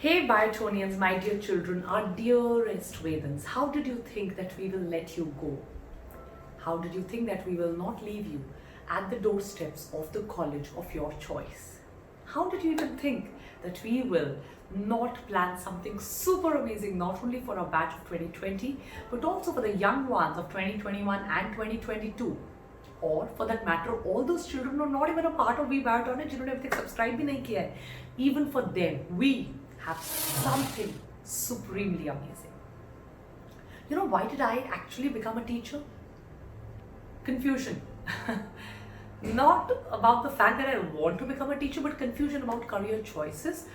Hey Biotonians, my dear children, our dearest Vedans, how did you think that we will let you go? How did you think that we will not leave you at the doorsteps of the college of your choice? How did you even think that we will not plan something super amazing, not only for our batch of 2020, but also for the young ones of 2021 and 2022? Or for that matter, all those children who are not even a part of We Biotonic, जिन्होंने अभी तक subscribe भी नहीं किया है, even for them, we have something supremely amazing. You know, why did I actually become a teacher? Confusion. Not about the fact that I want to become a teacher, but confusion about career choices,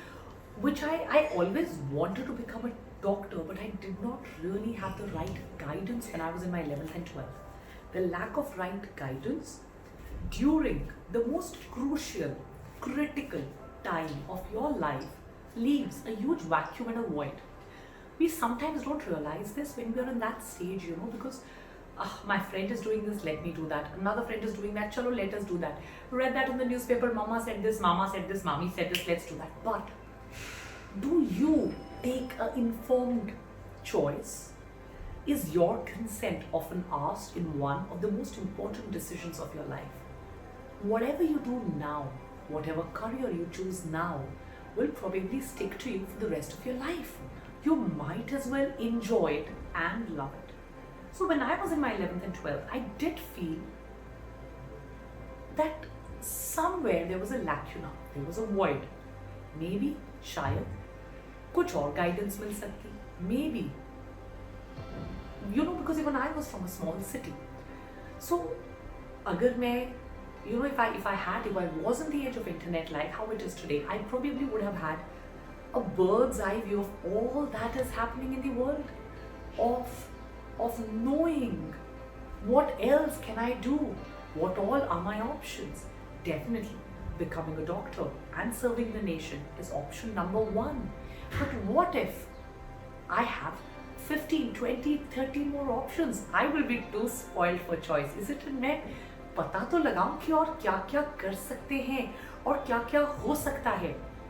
which I always wanted to become a doctor, but I did not really have the right guidance when I was in my 11th and 12th. The lack of right guidance during the most crucial, critical time of your life leaves a huge vacuum and a void. We sometimes don't realize this when we are in that stage, because my friend is doing this, let me do that. Another friend is doing that, chalo, let us do that. Read that in the newspaper, mama said this, mommy said this, let's do that. But do you take an informed choice? Is your consent often asked in one of the most important decisions of your life? Whatever you do now, whatever career you choose now, will probably stick to you for the rest of your life. You might as well enjoy it and love it. So when I was in my 11th and 12th, I did feel that somewhere there was a lacuna, there was a void. Maybe शायद कुछ और guidance मिल सकती. Maybe, because even I was from a small city. So अगर मैं if I wasn't the age of internet like how it is today, I probably would have had a bird's eye view of all that is happening in the world, of knowing what else can I do, what all are my options. Definitely becoming a doctor and serving the nation is option number one. But what if I have 15, 20, 30 more options? I will be too spoiled for choice, isn't it? पता तो लगाऊं कि और क्या क्या कर सकते हैं और क्या क्या हो सकता है.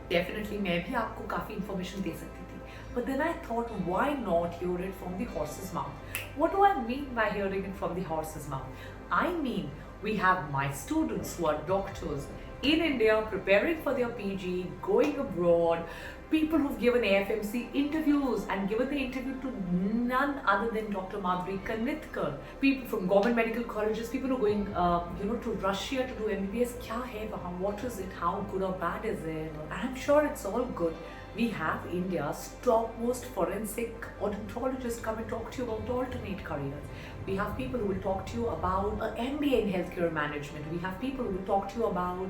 Definitely मैं भी आपको काफी information दे सकती थी. But then I thought, why not hear it from the horse's mouth? What do I mean by hearing it from the horse's mouth? I mean, we have my students who are doctors in India preparing for their PG, going abroad, people who've given AFMC interviews and given the interview to none other than Dr. Madhuri Kanitkar, people from government medical colleges, people who are going, to Russia to do MBBS. Kya hai wahan? What is it? How good or bad is it? And I'm sure it's all good. We have India's topmost forensic odontologist come and talk to you about alternate careers. We have people who will talk to you about an MBA in healthcare management. We have people who will talk to you about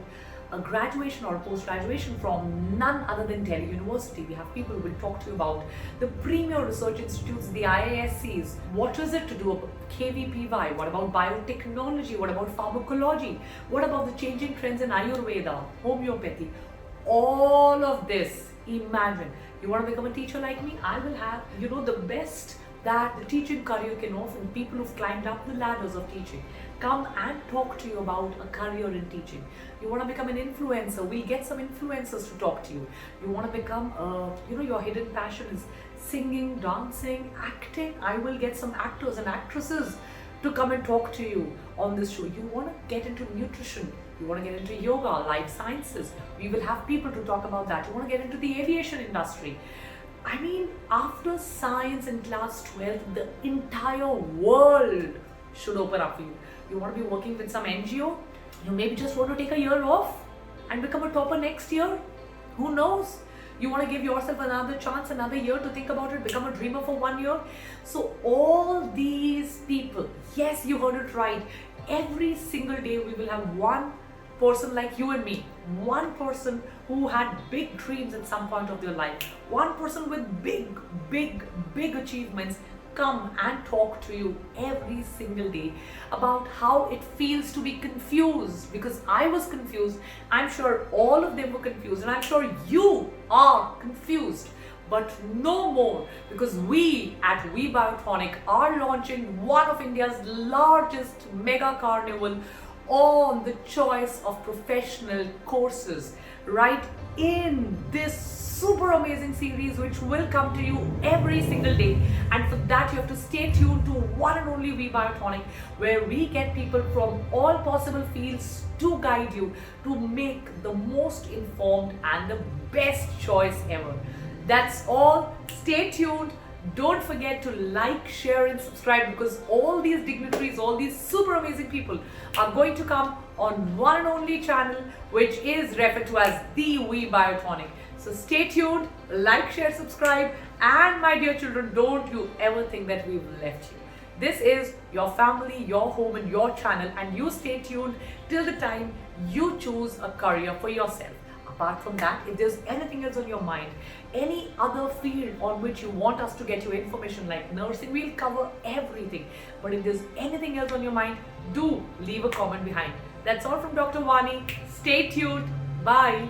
a graduation or post-graduation from none other than Delhi University. We have people who will talk to you about the premier research institutes, the IISCs. What is it to do a KVPY? What about biotechnology? What about pharmacology? What about the changing trends in Ayurveda, homeopathy? All of this. Imagine, you want to become a teacher like me? I will have, the best that the teaching career can offer. People who've climbed up the ladders of teaching come and talk to you about a career in teaching. You want to become an influencer? We'll get some influencers to talk to you. You want to become, your hidden passion is singing, dancing, acting. I will get some actors and actresses to come and talk to you on this show. You want to get into nutrition, you want to get into yoga, life sciences, we will have people to talk about that. You want to get into the aviation industry. I mean, after science in class 12, the entire world should open up for you. You want to be working with some NGO? You maybe just want to take a year off and become a topper next year? Who knows? You want to give yourself another chance, another year to think about it, become a dreamer for 1 year. So all these people, yes, you heard it right. Every single day we will have one person like you and me, one person who had big dreams at some point of their life, one person with big achievements come and talk to you every single day about how it feels to be confused, because I was confused. I'm sure all of them were confused, and I'm sure you are confused, but no more, because we at We Biotonic are launching one of India's largest mega carnival on the choice of professional courses right in this super amazing series which will come to you every single day. And for that, you have to stay tuned to one and only We Biotonic, where we get people from all possible fields to guide you to make the most informed and the best choice ever. That's all. Stay tuned. Don't forget to like, share, and subscribe, because all these dignitaries, all these super amazing people are going to come on one and only channel, which is referred to as the We Biotonic. So stay tuned, like, share, subscribe, and my dear children, don't you ever think that we've left you. This is your family, your home, and your channel, and you stay tuned till the time you choose a career for yourself. Apart from that, if there's anything else on your mind, any other field on which you want us to get your information, like nursing, we'll cover everything. But if there's anything else on your mind, do leave a comment behind. That's all from Dr. Vani. Stay tuned. Bye.